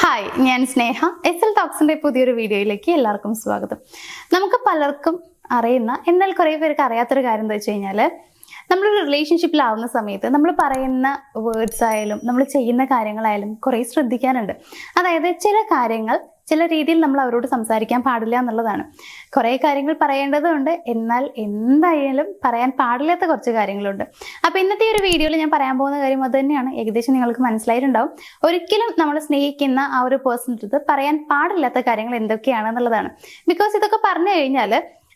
Hi, ഞാൻ സ്നേഹ. S L ടോക്സിന്റെ പുതിയൊരു വീഡിയോയിലേക്ക് എല്ലാവർക്കും സ്വാഗതം. നമുക്ക് പലർക്കും അറിയുന്ന, എന്നാൽ കുറേ പേർക്ക് അറിയാത്തൊരു കാര്യം എന്താ വെച്ച് കഴിഞ്ഞാൽ, നമ്മളൊരു റിലേഷൻഷിപ്പിലാവുന്ന സമയത്ത് നമ്മൾ പറയുന്ന വേർഡ്സ് ആയാലും നമ്മൾ ചെയ്യുന്ന കാര്യങ്ങളായാലും കുറേ ശ്രദ്ധിക്കാനുണ്ട്. അതായത് ചില കാര്യങ്ങൾ ചില രീതിയിൽ നമ്മൾ അവരോട് സംസാരിക്കാൻ പാടില്ല എന്നുള്ളതാണ്. കുറേ കാര്യങ്ങൾ പറയേണ്ടതുണ്ട്, എന്നാൽ എന്തായാലും പറയാൻ പാടില്ലാത്ത കുറച്ച് കാര്യങ്ങളുണ്ട്. അപ്പോൾ ഇന്നത്തെ ഒരു വീഡിയോയിൽ ഞാൻ പറയാൻ പോകുന്ന കാര്യം അത് തന്നെയാണ്. ഏകദേശം നിങ്ങൾക്ക് മനസ്സിലായിട്ടുണ്ടാവും. ഒരിക്കലും നമ്മൾ സ്നേഹിക്കുന്ന ആ ഒരു പേഴ്സണിൻ്റെ അടുത്ത് പറയാൻ പാടില്ലാത്ത കാര്യങ്ങൾ എന്തൊക്കെയാണെന്നുള്ളതാണ്. ബിക്കോസ് ഇതൊക്കെ പറഞ്ഞു കഴിഞ്ഞാൽ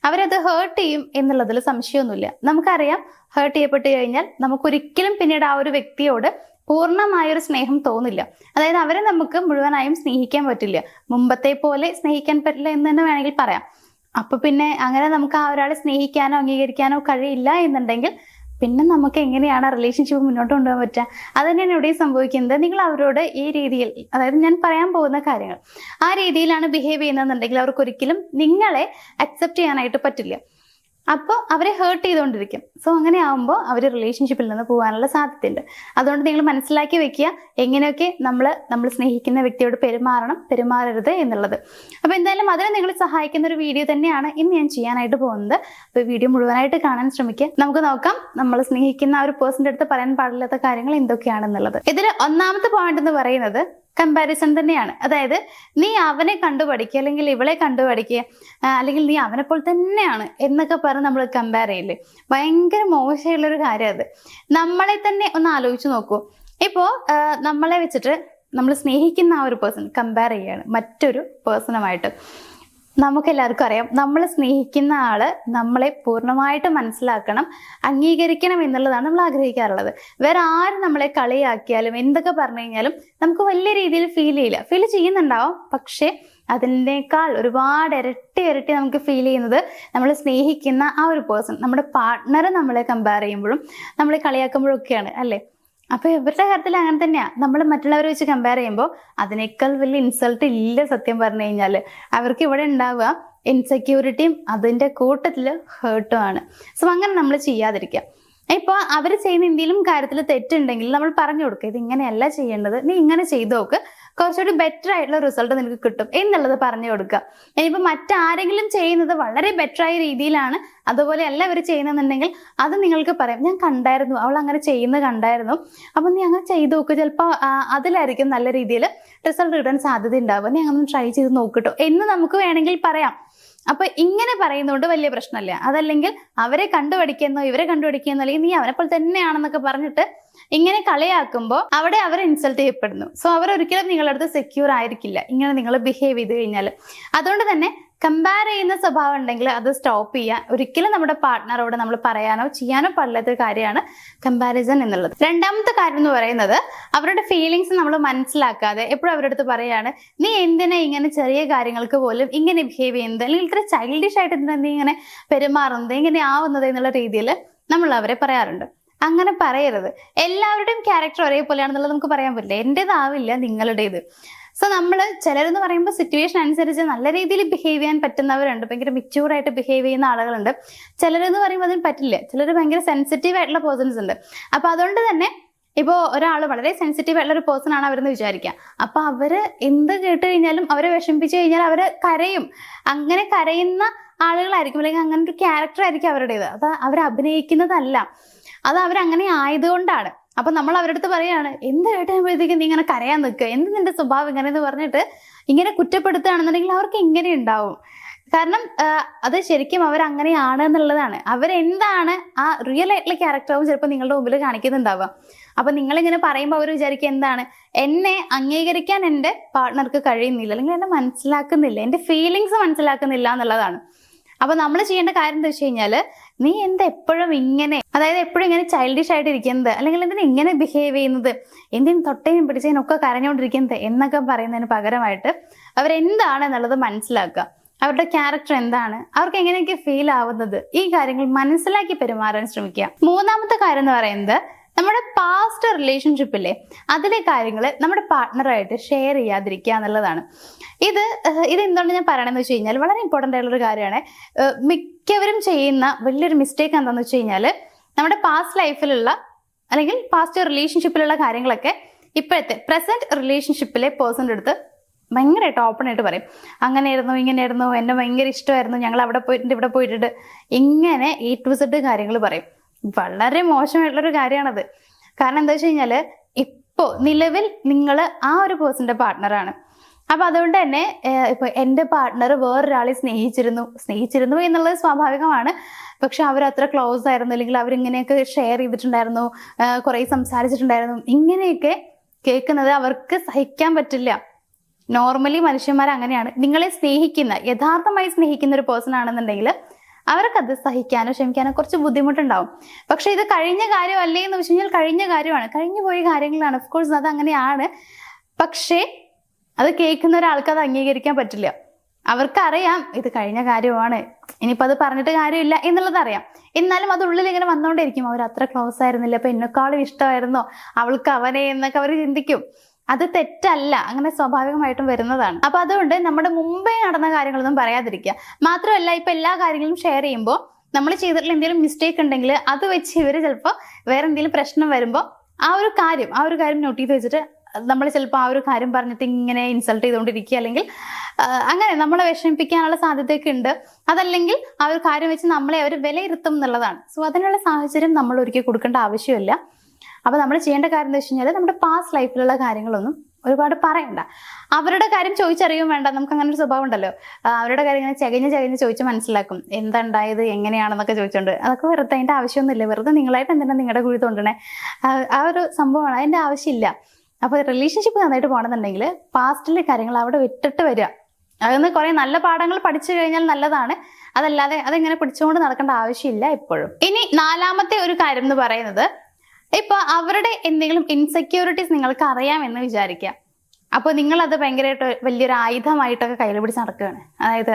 അവരത് ഹേർട്ട് ചെയ്യും എന്നുള്ളതിൽ സംശയമൊന്നുമില്ല. നമുക്കറിയാം, ഹേർട്ട് ചെയ്യപ്പെട്ട് കഴിഞ്ഞാൽ നമുക്കൊരിക്കലും പിന്നീട് ആ ഒരു വ്യക്തിയോട് പൂർണ്ണമായൊരു സ്നേഹം തോന്നില്ല. അതായത് അവരെ നമുക്ക് മുഴുവനായും സ്നേഹിക്കാൻ പറ്റില്ല, മുമ്പത്തെ പോലെ സ്നേഹിക്കാൻ പറ്റില്ല എന്ന് തന്നെ വേണമെങ്കിൽ പറയാം. അപ്പൊ പിന്നെ അങ്ങനെ നമുക്ക് ആ ഒരാളെ സ്നേഹിക്കാനോ അംഗീകരിക്കാനോ കഴിയില്ല എന്നുണ്ടെങ്കിൽ പിന്നെ നമുക്ക് എങ്ങനെയാണ് ആ റിലേഷൻഷിപ്പ് മുന്നോട്ട് കൊണ്ടുപോകാൻ പറ്റുക? അത് തന്നെയാണ് ഇവിടെ സംഭവിക്കുന്നത്. നിങ്ങൾ അവരോട് ഈ രീതിയിൽ, അതായത് ഞാൻ പറയാൻ പോകുന്ന കാര്യങ്ങൾ ആ രീതിയിലാണ് ബിഹേവ് ചെയ്യുന്നതെന്നുണ്ടെങ്കിൽ അവർക്കൊരിക്കലും നിങ്ങളെ അക്സെപ്റ്റ് ചെയ്യാനായിട്ട് പറ്റില്ല. അപ്പോൾ അവരെ ഹേർട്ട് ചെയ്തുകൊണ്ടിരിക്കും. സോ അങ്ങനെ ആകുമ്പോൾ അവർ റിലേഷൻഷിപ്പിൽ നിന്ന് പോകാനുള്ള സാധ്യതയുണ്ട്. അതുകൊണ്ട് നിങ്ങൾ മനസ്സിലാക്കി വെക്കുക എങ്ങനെയൊക്കെ നമ്മൾ സ്നേഹിക്കുന്ന വ്യക്തിയോട് പെരുമാറരുത് എന്നുള്ളത്. അപ്പോൾ എന്തായാലും അതിനെ നിങ്ങളെ സഹായിക്കുന്ന ഒരു വീഡിയോ തന്നെയാണ് ഇന്ന് ഞാൻ ചെയ്യാനായിട്ട് പോകുന്നത്. അപ്പോൾ വീഡിയോ മുഴുവനായിട്ട് കാണാൻ ശ്രമിക്കുക. നമുക്ക് നോക്കാം നമ്മൾ സ്നേഹിക്കുന്ന ആ ഒരു പേഴ്സണിൻ്റെ അടുത്ത് പറയാൻ പാടില്ലാത്ത കാര്യങ്ങൾ എന്തൊക്കെയാണെന്നുള്ളത്. ഇതിൽ ഒന്നാമത്തെ പോയിന്റ് എന്ന് പറയുന്നത് കമ്പാരിസൺ തന്നെയാണ്. അതായത് നീ അവനെ കണ്ടുപഠിക്കുക, അല്ലെങ്കിൽ ഇവളെ കണ്ടുപഠിക്കുക, അല്ലെങ്കിൽ നീ അവനെ പോലെ തന്നെയാണ് എന്നൊക്കെ പറഞ്ഞ് നമ്മൾ കമ്പയർ ചെയ്യില്ലേ? ഭയങ്കര മോശമുള്ളൊരു കാര്യം അത്. നമ്മളെ തന്നെ ഒന്ന് ആലോചിച്ച് നോക്കൂ. ഇപ്പോൾ നമ്മളെ വെച്ചിട്ട് നമ്മൾ സ്നേഹിക്കുന്ന ആ ഒരു പേഴ്സൺ കമ്പയർ ചെയ്യുകയാണ് മറ്റൊരു പേഴ്സണുമായിട്ട്. നമുക്കെല്ലാവർക്കും അറിയാം, നമ്മൾ സ്നേഹിക്കുന്ന ആള് നമ്മളെ പൂർണ്ണമായിട്ട് മനസ്സിലാക്കണം, അംഗീകരിക്കണം എന്നുള്ളതാണ് നമ്മൾ ആഗ്രഹിക്കാറുള്ളത്. വേറെ ആരും നമ്മളെ കളിയാക്കിയാലും എന്തൊക്കെ പറഞ്ഞു കഴിഞ്ഞാലും നമുക്ക് വലിയ രീതിയിൽ ഫീൽ ചെയ്യുന്നുണ്ടാവും. പക്ഷേ അതിനേക്കാൾ ഒരുപാട് ഇരട്ടി നമുക്ക് ഫീൽ ചെയ്യുന്നത് നമ്മൾ സ്നേഹിക്കുന്ന ആ ഒരു പേഴ്സൺ, നമ്മുടെ പാർട്ട്ണർ നമ്മളെ കമ്പയർ ചെയ്യുമ്പോഴും നമ്മളെ കളിയാക്കുമ്പോഴൊക്കെയാണ് അല്ലേ? അപ്പൊ ഇവരുടെ കാര്യത്തിൽ അങ്ങനെ തന്നെയാ. നമ്മൾ മറ്റുള്ളവരെ വെച്ച് കമ്പയർ ചെയ്യുമ്പോൾ അതിനേക്കാൾ വലിയ ഇൻസൾട്ട് ഇല്ല. സത്യം പറഞ്ഞു കഴിഞ്ഞാൽ അവർക്ക് ഇവിടെ ഉണ്ടാവുക ഇൻസെക്യൂരിറ്റിയും അതിൻ്റെ കൂട്ടത്തിൽ ഹേർട്ടും ആണ്. സോ അങ്ങനെ നമ്മൾ ചെയ്യാതിരിക്കുക. ഇപ്പോൾ അവർ ചെയ്യുന്ന എന്തെങ്കിലും കാര്യത്തിൽ തെറ്റുണ്ടെങ്കിൽ നമ്മൾ പറഞ്ഞു കൊടുക്കുക, ഇത് ഇങ്ങനെയല്ല ചെയ്യേണ്ടത്, നീ ഇങ്ങനെ ചെയ്തു നോക്ക്, കുറച്ചുകൂടി ബെറ്റർ ആയിട്ടുള്ള റിസൾട്ട് നിനക്ക് കിട്ടും എന്നുള്ളത് പറഞ്ഞു കൊടുക്കുക. ഇനിയിപ്പോൾ മറ്റാരെങ്കിലും ചെയ്യുന്നത് വളരെ ബെറ്ററായ രീതിയിലാണ്, അതുപോലെ അല്ല അവർ ചെയ്യുന്നുണ്ടെങ്കിൽ അത് നിങ്ങൾക്ക് പറയാം, ഞാൻ കണ്ടായിരുന്നു, അവൾ അങ്ങനെ ചെയ്യുന്നത് കണ്ടായിരുന്നു, അപ്പം നീ അങ്ങനെ ചെയ്തു നോക്കുക, ചിലപ്പോൾ അതിലായിരിക്കും നല്ല രീതിയിൽ റിസൾട്ട് കിട്ടാൻ സാധ്യത ഉണ്ടാവുക, നീ അങ്ങനെ ട്രൈ ചെയ്ത് നോക്കിട്ടോ എന്ന് നമുക്ക് വേണമെങ്കിൽ പറയാം. അപ്പൊ ഇങ്ങനെ പറയുന്നതുകൊണ്ട് വലിയ പ്രശ്നമില്ല. അതല്ലെങ്കിൽ അവരെ കണ്ടുപഠിക്കുന്നോ ഇവരെ കണ്ടുപഠിക്കുന്നോ, അല്ലെങ്കിൽ നീ അവനെ പോലെ തന്നെയാണെന്നൊക്കെ പറഞ്ഞിട്ട് ഇങ്ങനെ കളിയാക്കുമ്പോൾ അവിടെ അവർ ഇൻസൾട്ട് ചെയ്യപ്പെടുന്നു. സോ അവർ ഒരിക്കലും നിങ്ങളുടെ അടുത്ത് സെക്യൂർ ആയിരിക്കില്ല ഇങ്ങനെ നിങ്ങൾ ബിഹേവ് ചെയ്ത് കഴിഞ്ഞാൽ. അതുകൊണ്ട് തന്നെ കമ്പയർ ചെയ്യുന്ന സ്വഭാവം ഉണ്ടെങ്കിൽ അത് സ്റ്റോപ്പ് ചെയ്യാൻ ഒരിക്കലും നമ്മുടെ പാർട്ട്ണറോട് നമ്മൾ പറയാനോ ചെയ്യാനോ പാടില്ലാത്ത കാര്യമാണ് കമ്പാരിസൺ എന്നുള്ളത്. രണ്ടാമത്തെ കാര്യം എന്ന് പറയുന്നത് അവരുടെ ഫീലിങ്സ് നമ്മൾ മനസ്സിലാക്കാതെ എപ്പോഴും അവരുടെ അടുത്ത് പറയാണ്, നീ എന്തിനാ ഇങ്ങനെ ചെറിയ കാര്യങ്ങൾക്ക് പോലും ഇങ്ങനെ ബിഹേവ് ചെയ്യുന്നത്, അല്ലെങ്കിൽ ഇത്ര ചൈൽഡിഷ് ആയിട്ട് നീ ഇങ്ങനെ പെരുമാറുന്നത്, ഇങ്ങനെ ആവുന്നത് എന്നുള്ള രീതിയിൽ നമ്മൾ അവരെ പറയാറുണ്ട്. അങ്ങനെ പറയരുത്. എല്ലാവരുടെയും ക്യാരക്ടർ ഒരേപോലെയാണെന്നുള്ളത് നമുക്ക് പറയാൻ പറ്റില്ല. എൻ്റേതാവില്ല നിങ്ങളുടേത്. സോ നമ്മൾ ചിലരെന്ന് പറയുമ്പോൾ സിറ്റുവേഷൻ അനുസരിച്ച് നല്ല രീതിയിൽ ബിഹേവ് ചെയ്യാൻ പറ്റുന്നവരുണ്ട്, ഭയങ്കര മെച്യൂർഡായിട്ട് ബിഹേവ് ചെയ്യുന്ന ആളുകളുണ്ട്. ചിലരെന്ന് പറയുമ്പോൾ അതിന് പറ്റില്ല. ചിലർ ഭയങ്കര സെൻസിറ്റീവ് ആയിട്ടുള്ള പേഴ്സൺസ് ഉണ്ട്. അപ്പോൾ അതുകൊണ്ട് തന്നെ ഇപ്പോൾ ഒരാൾ വളരെ സെൻസിറ്റീവ് ആയിട്ടുള്ള ഒരു പേഴ്സൺ ആണ് അവരെന്ന് വിചാരിക്കുക. അപ്പോൾ അവർ എന്ത് കേട്ട് കഴിഞ്ഞാലും അവരെ വിഷമിപ്പിച്ചു കഴിഞ്ഞാൽ അവർ കരയും. അങ്ങനെ കരയുന്ന ആളുകളായിരിക്കും, അല്ലെങ്കിൽ അങ്ങനെ ഒരു ക്യാരക്ടർ ആയിരിക്കും അവരുടേത്. അത് അവർ അഭിനയിക്കുന്നതല്ല, അത് അവരങ്ങനെ ആയതുകൊണ്ടാണ്. അപ്പൊ നമ്മൾ അവരുടെ അടുത്ത് പറയാണ്, എന്ത് കേട്ടുമ്പോഴത്തേക്കും നീ ഇങ്ങനെ കരയാൻ നിൽക്കുക, എന്ത് നിന്റെ സ്വഭാവം ഇങ്ങനെയെന്ന് പറഞ്ഞിട്ട് ഇങ്ങനെ കുറ്റപ്പെടുത്തുകയാണെന്നുണ്ടെങ്കിൽ അവർക്ക് ഇങ്ങനെ ഉണ്ടാവും. കാരണം അത് ശരിക്കും അവരങ്ങനെയാണ് എന്നുള്ളതാണ്. അവരെന്താണ് ആ റിയൽ ആയിട്ടുള്ള ക്യാരക്ടറാവും ചിലപ്പോൾ നിങ്ങളുടെ മുമ്പിൽ കാണിക്കുന്നുണ്ടാവുക. അപ്പൊ നിങ്ങളിങ്ങനെ പറയുമ്പോൾ അവർ വിചാരിക്കുക, എന്താണ്, എന്നെ അംഗീകരിക്കാൻ എൻ്റെ പാർട്ട്ണർക്ക് കഴിയുന്നില്ല, അല്ലെങ്കിൽ എന്നെ മനസ്സിലാക്കുന്നില്ല, എൻ്റെ ഫീലിങ്സ് മനസ്സിലാക്കുന്നില്ല എന്നുള്ളതാണ്. അപ്പൊ നമ്മൾ ചെയ്യേണ്ട കാര്യം എന്താ വെച്ച് കഴിഞ്ഞാൽ, നീ എന്താ എപ്പോഴും ഇങ്ങനെ, അതായത് എപ്പോഴും ഇങ്ങനെ ചൈൽഡിഷ് ആയിട്ട് ഇരിക്കുന്നത്, അല്ലെങ്കിൽ എന്തിനാ ഇങ്ങനെ ബിഹേവ് ചെയ്യുന്നത്, എന്തിനും തൊട്ടേനും പിടിച്ചതിനൊക്കെ കരഞ്ഞുകൊണ്ടിരിക്കുന്നത് എന്നൊക്കെ പറയുന്നതിന് പകരമായിട്ട് അവരെന്താണ് എന്നുള്ളത് മനസ്സിലാക്കുക. അവരുടെ ക്യാരക്ടർ എന്താണ്, അവർക്ക് എങ്ങനെയൊക്കെ ഫീൽ ആവുന്നത്, ഈ കാര്യങ്ങൾ മനസ്സിലാക്കി പെരുമാറാൻ ശ്രമിക്കുക. മൂന്നാമത്തെ കാര്യം എന്ന് പറയുന്നത് നമ്മുടെ പാസ്റ്റ് റിലേഷൻഷിപ്പില്ലേ അതിലെ കാര്യങ്ങൾ നമ്മുടെ പാർട്ട്ണറായിട്ട് ഷെയർ ചെയ്യാതിരിക്കുക എന്നുള്ളതാണ്. ഇത് എന്തുകൊണ്ട് ഞാൻ പറയണമെന്ന് വെച്ച് കഴിഞ്ഞാൽ വളരെ ഇമ്പോർട്ടൻ്റ് ആയിട്ടുള്ളൊരു കാര്യമാണ്. മിക്കവരും ചെയ്യുന്ന വലിയൊരു മിസ്റ്റേക്ക് എന്താണെന്ന് വെച്ച് കഴിഞ്ഞാൽ, നമ്മുടെ പാസ്റ്റ് ലൈഫിലുള്ള അല്ലെങ്കിൽ പാസ്റ്റ് റിലേഷൻഷിപ്പിലുള്ള കാര്യങ്ങളൊക്കെ ഇപ്പോഴത്തെ പ്രസന്റ് റിലേഷൻഷിപ്പിലെ പേഴ്സൻ്റെ അടുത്ത് ഭയങ്കരമായിട്ട് ഓപ്പണായിട്ട് പറയും. അങ്ങനെയായിരുന്നു, ഇങ്ങനെയായിരുന്നു, എന്നെ ഭയങ്കര ഇഷ്ടമായിരുന്നു, ഞങ്ങൾ അവിടെ പോയിട്ടുണ്ട്, ഇവിടെ പോയിട്ടുണ്ട്, ഇങ്ങനെ A to Z കാര്യങ്ങൾ പറയും. വളരെ മോശമായിട്ടുള്ളൊരു കാര്യമാണത്. കാരണം എന്താ വെച്ച് കഴിഞ്ഞാൽ ഇപ്പോൾ നിലവിൽ നിങ്ങൾ ആ ഒരു പേഴ്സന്റെ പാർട്ട്ണറാണ്. അപ്പൊ അതുകൊണ്ട് തന്നെ ഇപ്പൊ എൻ്റെ പാർട്ട്ണർ വേറൊരാളെ സ്നേഹിച്ചിരുന്നു എന്നുള്ളത് സ്വാഭാവികമാണ്. പക്ഷെ അവർ അത്ര ക്ലോസ് ആയിരുന്നു, അല്ലെങ്കിൽ അവരിങ്ങനെയൊക്കെ ഷെയർ ചെയ്തിട്ടുണ്ടായിരുന്നു, കുറെ സംസാരിച്ചിട്ടുണ്ടായിരുന്നു, ഇങ്ങനെയൊക്കെ കേൾക്കുന്നത് അവർക്ക് സഹിക്കാൻ പറ്റില്ല. നോർമലി മനുഷ്യന്മാർ അങ്ങനെയാണ്. നിങ്ങളെ യഥാർത്ഥമായി സ്നേഹിക്കുന്ന ഒരു പേഴ്സൺ ആണെന്നുണ്ടെങ്കിൽ അവർക്കത് സഹിക്കാനോ ക്ഷമിക്കാനോ കുറച്ച് ബുദ്ധിമുട്ടുണ്ടാവും. പക്ഷെ ഇത് കഴിഞ്ഞ കാര്യമല്ലേ എന്ന് വെച്ച് കഴിഞ്ഞാൽ കഴിഞ്ഞ കാര്യമാണ്, കഴിഞ്ഞു പോയ കാര്യങ്ങളാണ്. ഓഫ് കോഴ്സ് അത് അങ്ങനെയാണ്. പക്ഷേ അത് കേൾക്കുന്ന ഒരാൾക്ക് അത് അംഗീകരിക്കാൻ പറ്റില്ല. അവർക്കറിയാം ഇത് കഴിഞ്ഞ കാര്യമാണ്, ഇനിയിപ്പോൾ അത് പറഞ്ഞിട്ട് കാര്യമില്ല എന്നുള്ളത് അറിയാം. എന്നാലും അത് ഉള്ളിൽ ഇങ്ങനെ വന്നുകൊണ്ടിരിക്കും. അവർ അത്ര ക്ലോസ് ആയിരുന്നില്ല, അപ്പൊ എന്നെക്കാളും ഇഷ്ടമായിരുന്നോ അവൾക്ക് അവനെ എന്നൊക്കെ അവർ ചിന്തിക്കും. അത് തെറ്റല്ല, അങ്ങനെ സ്വാഭാവികമായിട്ടും വരുന്നതാണ്. അപ്പൊ അതുകൊണ്ട് നമ്മുടെ മുമ്പേ നടന്ന കാര്യങ്ങളൊന്നും പറയാതിരിക്കുക. മാത്രമല്ല ഇപ്പൊ എല്ലാ കാര്യങ്ങളും ഷെയർ ചെയ്യുമ്പോൾ നമ്മൾ ചെയ്തിട്ടുള്ള എന്തെങ്കിലും മിസ്റ്റേക്ക് ഉണ്ടെങ്കിൽ അത് വെച്ച് ഇവർ ചിലപ്പോൾ വേറെ എന്തെങ്കിലും പ്രശ്നം വരുമ്പോൾ ആ ഒരു കാര്യം നോട്ട് ചെയ്ത് വെച്ചിട്ട് നമ്മൾ ചിലപ്പോൾ ആ ഒരു കാര്യം പറഞ്ഞിട്ട് ഇങ്ങനെ ഇൻസൾട്ട് ചെയ്തുകൊണ്ടിരിക്കുക, അല്ലെങ്കിൽ അങ്ങനെ നമ്മളെ വിഷമിപ്പിക്കാനുള്ള സാധ്യതയൊക്കെ ഉണ്ട്. അതല്ലെങ്കിൽ ആ ഒരു കാര്യം വെച്ച് നമ്മളെ അവർ വിലയിരുത്തും എന്നുള്ളതാണ്. സോ അതിനുള്ള സാഹചര്യം നമ്മൾ ഒരിക്കൽ കൊടുക്കേണ്ട ആവശ്യമില്ല. അപ്പൊ നമ്മൾ ചെയ്യേണ്ട കാര്യം എന്താ വെച്ച് കഴിഞ്ഞാൽ നമ്മുടെ പാസ്റ്റ് ലൈഫിലുള്ള കാര്യങ്ങളൊന്നും ഒരുപാട് പറയണ്ട. അവരുടെ കാര്യം ചോദിച്ചറിയും വേണ്ട. നമുക്ക് അങ്ങനെ ഒരു സ്വഭാവം ഉണ്ടല്ലോ, അവരുടെ കാര്യം ഇങ്ങനെ ചകഞ്ഞ് ചോദിച്ച് മനസ്സിലാക്കും, എന്താ ഉണ്ടായത്, എങ്ങനെയാണെന്നൊക്കെ ചോദിച്ചോണ്ട്. അതൊക്കെ വെറുതെ, അതിന്റെ ആവശ്യമൊന്നുമില്ല. വെറുതെ നിങ്ങളായിട്ട് എന്തിനാ നിങ്ങളുടെ കുഴി തോണ്ടണേ? ആ ഒരു സംഭവമാണ്, അതിന്റെ ആവശ്യമില്ല. അപ്പൊ റിലേഷൻഷിപ്പ് നന്നായിട്ട് പോകണമെന്നുണ്ടെങ്കിൽ പാസ്റ്റിലെ കാര്യങ്ങൾ അവിടെ വിട്ടിട്ട് വരിക. അതിന്ന് കുറെ നല്ല പാഠങ്ങൾ പഠിച്ചു കഴിഞ്ഞാൽ നല്ലതാണ്. അതല്ലാതെ അതെങ്ങനെ പിടിച്ചുകൊണ്ട് നടക്കേണ്ട ആവശ്യമില്ല എപ്പോഴും. ഇനി 4ാമത്തെ ഒരു കാര്യം എന്ന് പറയുന്നത്, ഇപ്പൊ അവരുടെ എന്തെങ്കിലും ഇൻസെക്യൂരിറ്റീസ് നിങ്ങൾക്ക് അറിയാമെന്ന് വിചാരിക്കുക. അപ്പോൾ നിങ്ങളത് ഭയങ്കരമായിട്ട് വലിയൊരു ആയുധമായിട്ടൊക്കെ കയ്യിൽ പിടിച്ച് നടക്കുകയാണ്. അതായത്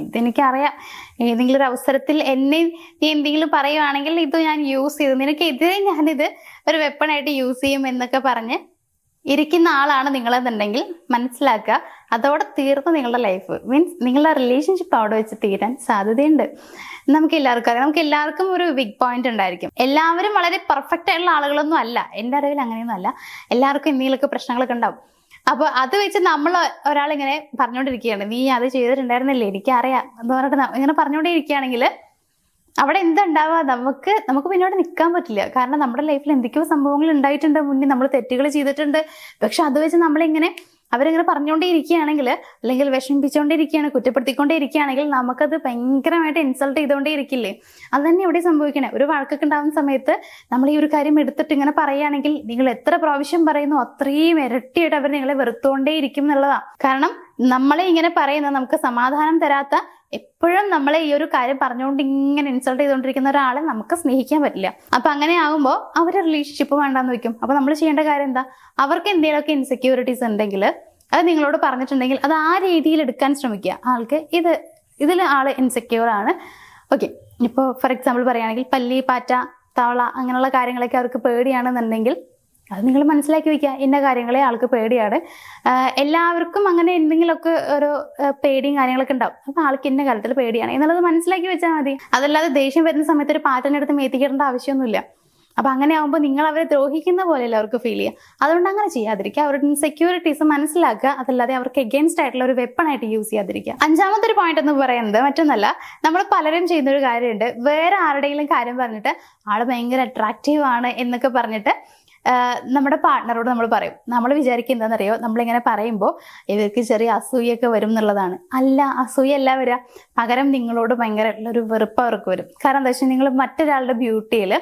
ഇതെനിക്കറിയാം, ഏതെങ്കിലും ഒരു അവസരത്തിൽ എന്നെ നീ എന്തെങ്കിലും പറയുവാണെങ്കിൽ ഇത് ഞാൻ യൂസ് ചെയ്തു, നിനക്കെതിരെ ഞാനിത് ഒരു വെപ്പണായിട്ട് യൂസ് ചെയ്യും എന്നൊക്കെ പറഞ്ഞ് ഇരിക്കുന്ന ആളാണ് നിങ്ങളെന്നുണ്ടെങ്കിൽ മനസ്സിലാക്കുക, അതോടെ തീർന്ന് നിങ്ങളുടെ ലൈഫ്, മീൻസ് നിങ്ങളുടെ റിലേഷൻഷിപ്പ് അവിടെ വെച്ച് തീരാൻ സാധ്യതയുണ്ട്. നമുക്ക് എല്ലാവർക്കും അറിയാം, നമുക്ക് എല്ലാവർക്കും ഒരു വീക്ക് പോയിന്റ് ഉണ്ടായിരിക്കും. എല്ലാവരും വളരെ പെർഫെക്റ്റ് ആയിട്ടുള്ള ആളുകളൊന്നും അല്ല, എൻ്റെ അറിവിൽ അങ്ങനെയൊന്നും അല്ല. എല്ലാവർക്കും എന്തെങ്കിലുമൊക്കെ പ്രശ്നങ്ങളൊക്കെ ഉണ്ടാവും. അപ്പൊ അത് വെച്ച് നമ്മൾ ഒരാളിങ്ങനെ പറഞ്ഞുകൊണ്ടിരിക്കുകയാണ്, നീ അത് ചെയ്തിട്ടുണ്ടായിരുന്നില്ലേ, എനിക്കറിയാം എന്ന് പറഞ്ഞിട്ട് ഇങ്ങനെ പറഞ്ഞുകൊണ്ടേ ഇരിക്കുകയാണെങ്കിൽ അവിടെ എന്താ ഉണ്ടാവുക? നമുക്ക് പിന്നോട്ട് നിൽക്കാൻ പറ്റില്ല. കാരണം നമ്മുടെ ലൈഫിൽ എന്തൊക്കെയോ സംഭവങ്ങൾ ഉണ്ടായിട്ടുണ്ട് മുന്നേ, നമ്മൾ തെറ്റുകൾ ചെയ്തിട്ടുണ്ട്. പക്ഷെ അത് വെച്ച് നമ്മളിങ്ങനെ അവരിങ്ങനെ പറഞ്ഞുകൊണ്ടേ ഇരിക്കുകയാണെങ്കിൽ, അല്ലെങ്കിൽ വിഷമിപ്പിച്ചുകൊണ്ടേ കുറ്റപ്പെടുത്തിക്കൊണ്ടേ ഇരിക്കുകയാണെങ്കിൽ നമുക്കത് ഭയങ്കരമായിട്ട് ഇൻസൾട്ട് ചെയ്തുകൊണ്ടേ ഇരിക്കില്ലേ? അത് തന്നെ ഇവിടെ സംഭവിക്കണേ. ഒരു വഴക്കൊക്കെ ഉണ്ടാകുന്ന സമയത്ത് നമ്മൾ ഈ ഒരു കാര്യം എടുത്തിട്ട് ഇങ്ങനെ പറയുകയാണെങ്കിൽ നിങ്ങൾ എത്ര പ്രാവശ്യം പറയുന്നു അത്രയും ഇരട്ടിയായിട്ട് അവർ നിങ്ങളെ വെറുത്തുകൊണ്ടേ ഇരിക്കും എന്നുള്ളതാണ്. കാരണം നമ്മളെ ഇങ്ങനെ പറയുന്ന, നമുക്ക് സമാധാനം തരാത്ത, എപ്പോഴും നമ്മളെ ഈ ഒരു കാര്യം പറഞ്ഞുകൊണ്ട് ഇങ്ങനെ ഇൻസൾട്ട് ചെയ്തുകൊണ്ടിരിക്കുന്ന ഒരാളെ നമുക്ക് സ്നേഹിക്കാൻ പറ്റില്ല. അപ്പൊ അങ്ങനെ ആകുമ്പോൾ അവരുടെ റിലേഷൻഷിപ്പ് വേണ്ടാന്ന് വെക്കും. അപ്പൊ നമ്മൾ ചെയ്യേണ്ട കാര്യം എന്താ? അവർക്ക് എന്തെങ്കിലുമൊക്കെ ഇൻസെക്യൂരിറ്റീസ് ഉണ്ടെങ്കിൽ അത് നിങ്ങളോട് പറഞ്ഞിട്ടുണ്ടെങ്കിൽ അത് ആ രീതിയിൽ എടുക്കാൻ ശ്രമിക്കുക. ആൾക്ക് ഇതിൽ ആള് ഇൻസെക്യൂർ ആണ്, ഓക്കെ. ഇപ്പോൾ ഫോർ എക്സാമ്പിൾ പറയുകയാണെങ്കിൽ പല്ലി, പാറ്റ, തവള അങ്ങനെയുള്ള കാര്യങ്ങളൊക്കെ അവർക്ക് പേടിയാണെന്നുണ്ടെങ്കിൽ അത് നിങ്ങൾ മനസ്സിലാക്കി വെക്കുക. ഇന്ന കാര്യങ്ങളെ ആൾക്ക് പേടിയാണ്. എല്ലാവർക്കും അങ്ങനെ എന്തെങ്കിലുമൊക്കെ ഒരു പേടിയും കാര്യങ്ങളൊക്കെ ഉണ്ടാവും. അപ്പൊ ആൾക്ക് ഇന്ന കാലത്തിൽ പേടിയാണ് എന്നുള്ളത് മനസ്സിലാക്കി വെച്ചാൽ മതി. അതല്ലാതെ ദേഷ്യം വരുന്ന സമയത്ത് ഒരു പാറ്റനെടുത്ത് മേത്തിക്കേണ്ട ആവശ്യമൊന്നുമില്ല. അപ്പൊ അങ്ങനെ ആകുമ്പോൾ നിങ്ങൾ അവരെ ദ്രോഹിക്കുന്ന പോലെയല്ല അവർക്ക് ഫീൽ ചെയ്യുക. അതുകൊണ്ട് അങ്ങനെ ചെയ്യാതിരിക്കുക. അവരുടെ ഇൻസെക്യൂരിറ്റീസ് മനസ്സിലാക്കുക. അതല്ലാതെ അവർക്ക് എഗെയിൻസ്റ്റ് ആയിട്ടുള്ള ഒരു വെപ്പണായിട്ട് യൂസ് ചെയ്യാതിരിക്കുക. 5ാമത്തെ ഒരു പോയിന്റ് എന്ന് പറയുന്നത് മറ്റൊന്നല്ല, നമ്മൾ പലരും ചെയ്യുന്ന ഒരു കാര്യമുണ്ട്. വേറെ ആരുടെയെങ്കിലും കാര്യം പറഞ്ഞിട്ട് ആള് ഭയങ്കര അട്രാക്റ്റീവ് ആണ് എന്നൊക്കെ പറഞ്ഞിട്ട് നമ്മുടെ പാർട്ട്ണറോട് നമ്മൾ പറയും. നമ്മൾ വിചാരിക്കുക എന്താണെന്നറിയോ, നമ്മളിങ്ങനെ പറയുമ്പോൾ ഇവർക്ക് ചെറിയ അസൂയൊക്കെ വരും എന്നുള്ളതാണ്. അല്ല, അസൂയല്ല വരിക. പകരം നിങ്ങളോട് ഭയങ്കരമായിട്ടുള്ളൊരു വെറുപ്പ് അവർക്ക് വരും. കാരണം എന്താ വെച്ചാൽ നിങ്ങൾ മറ്റൊരാളുടെ ബ്യൂട്ടിയിൽ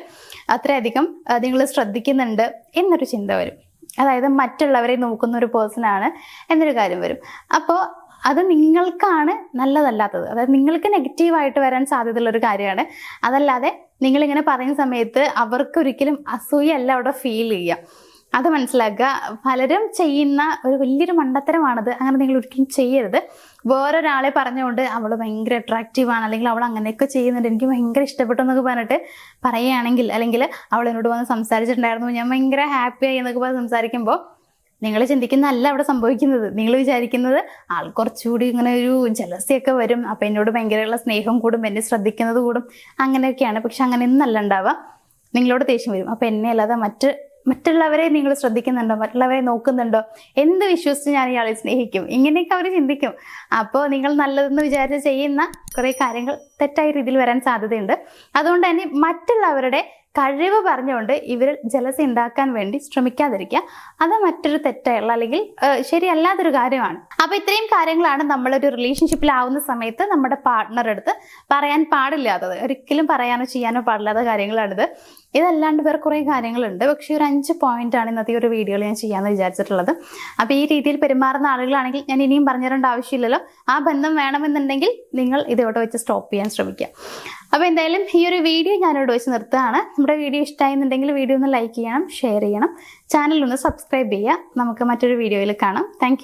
അത്രയധികം നിങ്ങൾ ശ്രദ്ധിക്കുന്നുണ്ട് എന്നൊരു ചിന്ത വരും. അതായത് മറ്റുള്ളവരെ നോക്കുന്ന ഒരു പേഴ്സണാണ് എന്നൊരു കാര്യം വരും. അപ്പോൾ അത് നിങ്ങൾക്കാണ് നല്ലതല്ലാത്തത്. അതായത് നിങ്ങൾക്ക് നെഗറ്റീവായിട്ട് വരാൻ സാധ്യതയുള്ള ഒരു കാര്യമാണ്. അതല്ലാതെ നിങ്ങളിങ്ങനെ പറയുന്ന സമയത്ത് അവർക്കൊരിക്കലും അസൂയല്ല അവിടെ ഫീൽ ചെയ്യുക. അത് മനസ്സിലാക്കുക. പലരും ചെയ്യുന്ന ഒരു വലിയൊരു മണ്ടത്തരമാണത്. അങ്ങനെ നിങ്ങൾ ഒരിക്കലും ചെയ്യരുത്. വേറൊരാളെ പറഞ്ഞുകൊണ്ട് അവൾ ഭയങ്കര അട്രാക്റ്റീവാണ്, അല്ലെങ്കിൽ അവൾ അങ്ങനെയൊക്കെ ചെയ്യുന്നുണ്ട്, എനിക്ക് ഭയങ്കര ഇഷ്ടപ്പെട്ടു എന്നൊക്കെ പറഞ്ഞിട്ട് പറയുകയാണെങ്കിൽ, അല്ലെങ്കിൽ അവൾ എന്നോട് വന്ന് സംസാരിച്ചിട്ടുണ്ടായിരുന്നു, ഞാൻ ഭയങ്കര ഹാപ്പിയായി എന്നൊക്കെ പറഞ്ഞ് സംസാരിക്കുമ്പോൾ നിങ്ങൾ ചിന്തിക്കുന്നതല്ല അവിടെ സംഭവിക്കുന്നത്. നിങ്ങൾ വിചാരിക്കുന്നത് ആൾ കുറച്ചുകൂടി ഇങ്ങനെ ഒരു ജലസിയൊക്കെ വരും, അപ്പം എന്നോട് ഭയങ്കരമുള്ള സ്നേഹം കൂടും, എന്നെ ശ്രദ്ധിക്കുന്നത് കൂടും, അങ്ങനെയൊക്കെയാണ്. പക്ഷെ അങ്ങനെയൊന്നല്ല ഉണ്ടാവുക. നിങ്ങളോട് ദേഷ്യം വരും. അപ്പം എന്നെ അല്ലാതെ മറ്റുള്ളവരെ നിങ്ങൾ ശ്രദ്ധിക്കുന്നുണ്ടോ, മറ്റുള്ളവരെ നോക്കുന്നുണ്ടോ, എന്ത് വിശ്വസിച്ച് ഞാൻ ഇയാളെ സ്നേഹിക്കും, ഇങ്ങനെയൊക്കെ അവർ ചിന്തിക്കും. അപ്പോൾ നിങ്ങൾ നല്ലതെന്ന് വിചാരിച്ച് ചെയ്യുന്ന കുറേ കാര്യങ്ങൾ തെറ്റായ രീതിയിൽ വരാൻ സാധ്യതയുണ്ട്. അതുകൊണ്ട് തന്നെ മറ്റുള്ളവരുടെ കഴിവ് പറഞ്ഞുകൊണ്ട് ഇവർ ജലസി ഉണ്ടാക്കാൻ വേണ്ടി ശ്രമിക്കാതിരിക്കുക. അത് മറ്റൊരു തെറ്റായുള്ള അല്ലെങ്കിൽ ശരിയല്ലാത്തൊരു കാര്യമാണ്. അപ്പോൾ ഇത്രയും കാര്യങ്ങളാണ് നമ്മളൊരു റിലേഷൻഷിപ്പിലാവുന്ന സമയത്ത് നമ്മുടെ പാർട്ട്ണർ അടുത്ത് പറയാൻ പാടില്ലാത്തത്. ഒരിക്കലും പറയാനോ ചെയ്യാനോ പാടില്ലാത്ത കാര്യങ്ങളാണിത്. ഇതല്ലാണ്ട് വേറെ കുറേ കാര്യങ്ങളുണ്ട്. പക്ഷേ ഒരു 5 പോയിന്റാണ് ഇന്നത്തെ ഒരു വീഡിയോയിൽ ഞാൻ ചെയ്യാമെന്ന് വിചാരിച്ചിട്ടുള്ളത്. അപ്പോൾ ഈ രീതിയിൽ പെരുമാറുന്ന ആളുകളാണെങ്കിൽ ഞാൻ ഇനിയും പറഞ്ഞു തരേണ്ട ആവശ്യമില്ലല്ലോ. ആ ബന്ധം വേണമെന്നുണ്ടെങ്കിൽ നിങ്ങൾ ഇതോടെ വെച്ച് സ്റ്റോപ്പ് ചെയ്യാൻ ശ്രമിക്കുക. അപ്പോൾ എന്തായാലും ഈ ഒരു വീഡിയോ ഞാനിവിടെ വെച്ച് നിർത്തുകയാണ്. നമ്മുടെ വീഡിയോ ഇഷ്ടമായെന്നുണ്ടെങ്കിൽ വീഡിയോ ഒന്ന് ലൈക്ക് ചെയ്യണം, ഷെയർ ചെയ്യണം, ചാനൽ ഒന്ന് സബ്സ്ക്രൈബ് ചെയ്യുക. നമുക്ക് മറ്റൊരു വീഡിയോയിൽ കാണാം. താങ്ക്